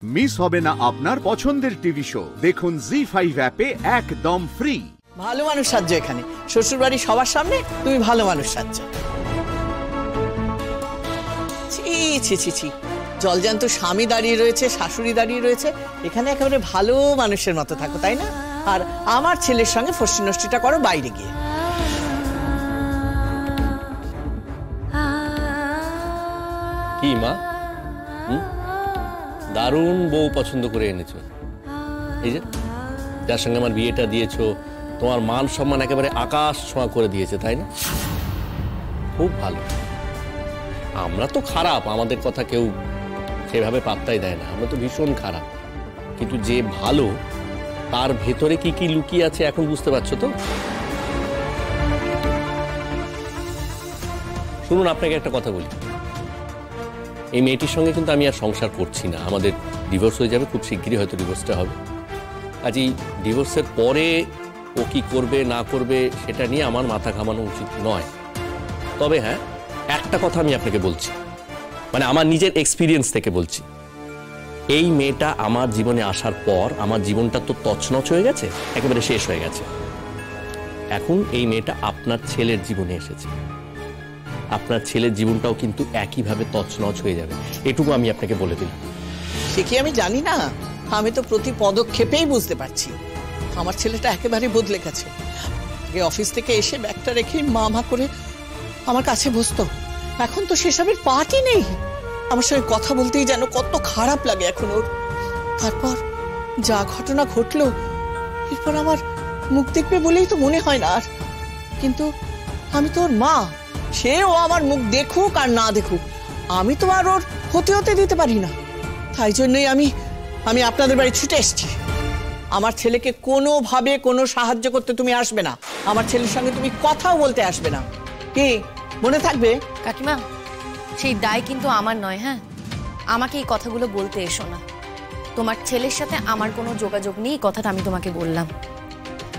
Miss হবে না আপনার পছন্দের টিভি শো। দেখুন জি5 অ্যাপে একদম ফ্রি। ভালো মানুষ সাজছো এখানে, শ্বশুর বাড়ি সবার সামনে তুমি ভালো মানুষ সাজছো। ছি ছি ছি ছি, জলজান্ত স্বামী দাঁড়িয়ে রয়েছে, শাশুড়ি দাঁড়িয়ে রয়েছে, এখানে একেবারে ভালো মানুষের মতো থাকো, তাই না? আর আমার ছেলের সঙ্গে ফষ্টি নষ্টিটা করো বাইরে গিয়ে। কি মা, দারুণ বউ পছন্দ করে এনেছো। এই যে যার সঙ্গে আমার বিয়েটা দিয়েছো, তোমার মান সম্মান একেবারে আকাশ ছোঁয়া করে দিয়েছে, তাই না? খুব ভালো। আমরা তো খারাপ, আমাদের কথা কেউ সেভাবে পাত্তাই দেয় না, আমরা তো ভীষণ খারাপ। কিন্তু যে ভালো তার ভেতরে কি কি লুকিয়ে আছে এখন বুঝতে পারছো তো? শুনুন, আপনাকে একটা কথা বলি, এই মেয়েটির সঙ্গে কিন্তু আমি আর সংসার করছি না, আমাদের ডিভোর্স হয়ে যাবে, খুব শিগগিরই হয়তো ডিভোর্সটা হবে। কাজেই ডিভোর্সের পরে ও কি করবে না করবে সেটা নিয়ে আমার মাথা ঘামানো উচিত নয়। তবে হ্যাঁ, একটা কথা আমি আপনাকে বলছি, মানে আমার নিজের এক্সপিরিয়েন্স থেকে বলছি, এই মেয়েটা আমার জীবনে আসার পর আমার জীবনটা তো তছনছ হয়ে গেছে, একেবারে শেষ হয়ে গেছে। এখন এই মেয়েটা আপনার ছেলের জীবনে এসেছে, আপনার ছেলের জীবনটাও কিন্তু একইভাবে তছনছ হয়ে যাবে, এটুকু আমি আপনাকে বলে দিলাম। সে কি আমি জানি না? আমি তো প্রতি পদক্ষেপেই বুঝতে পারছি আমার ছেলেটা একেবারে বদলে গেছে। অফিস থেকে এসে ব্যাগটা রেখে মা করে আমার কাছে বসতো, এখন তো সেসবের পার্টি নেই। আমার সঙ্গে কথা বলতেই যেন কত খারাপ লাগে এখন ওর। তারপর যা ঘটনা ঘটলো, এরপর আমার মুখ দেখবে বলেই তো মনে হয় না আর। কিন্তু আমি তো ওর মা, সেও আমার মুখ দেখুক আর না দেখুক, আমি তো আর ওর হতে হতে দিতে পারি না। তাই জন্যই আমি আপনাদের বাড়ি ছুটে এসেছি। আমার ছেলেকে কোনোভাবে কোনো সাহায্য করতে তুমি আসবে না, আমার ছেলের সঙ্গে তুমি কথাও বলতে আসবে না। কি মনে থাকবে? কাকিমা, সেই দায় কিন্তু আমার নয়। হ্যাঁ, আমাকে এই কথাগুলো বলতে এসো না। তোমার ছেলের সাথে আমার কোনো যোগাযোগ নেই, কথাটা আমি তোমাকে বললাম।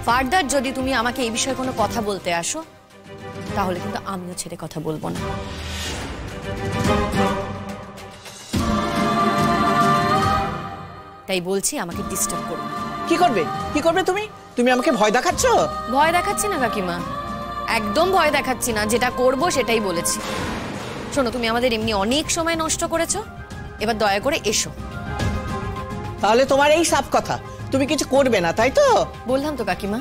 ফার্দার যদি তুমি আমাকে এই বিষয়ে কোনো কথা বলতে আসো, তাহলে কিন্তু আমিও ছেড়ে কথা বলবো না। তাই বলছি, আমাকে ডিস্টার্ব করো না। কি করবে তুমি আমাকে ভয় দেখাচ্ছ? ভয় দেখাচ্ছি না কাকিমা, একদম ভয় দেখাচ্ছি না, যেটা করব সেটাই বলেছি। শোনো, তুমি আমাদের এমনি অনেক সময় নষ্ট করেছো, এবার দয়া করে এসো। তাহলে তোমার এই সাফ কথা, তুমি কিছু করবে না, তাই তো? বললাম তো কাকিমা,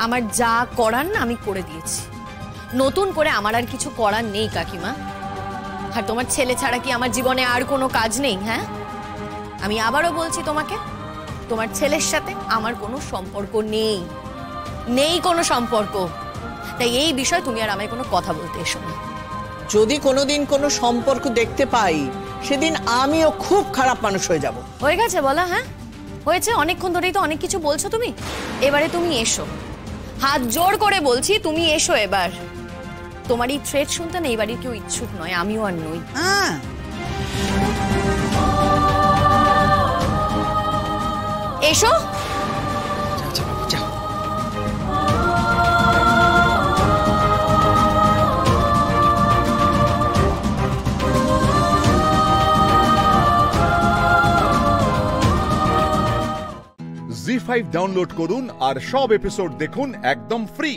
আমার যা করার না আমি করে দিয়েছি, নতুন করে আমার আর কিছু করার নেই কাকিমা। আর তোমার ছেলে ছাড়া কি আমার জীবনে আর কোনো কাজ নেই? হ্যাঁ, আমি আবারও বলছি তোমাকে, তোমার ছেলের সাথে আমার কোনো সম্পর্ক নেই কোনো সম্পর্ক। তাই এই বিষয়ে তুমি আর আমায় কোনো কথা বলতে এসো না। যদি কোনোদিন কোনো সম্পর্ক দেখতে পাই, সেদিন আমিও খুব খারাপ মানুষ হয়ে যাব। হয়ে গেছে বলা? হ্যাঁ হয়েছে, অনেকক্ষণ ধরেই তো অনেক কিছু বলছো তুমি। এবারে তুমি এসো, হাত জোর করে বলছি, তুমি এসো এবার। তোমার এই থ্রেট শুনতে না এবারে কেউ ইচ্ছুক নয়, আমিও আর নই। এসো। জি5 ডাউনলোড করুন আর সব এপিসোড দেখুন একদম ফ্রি।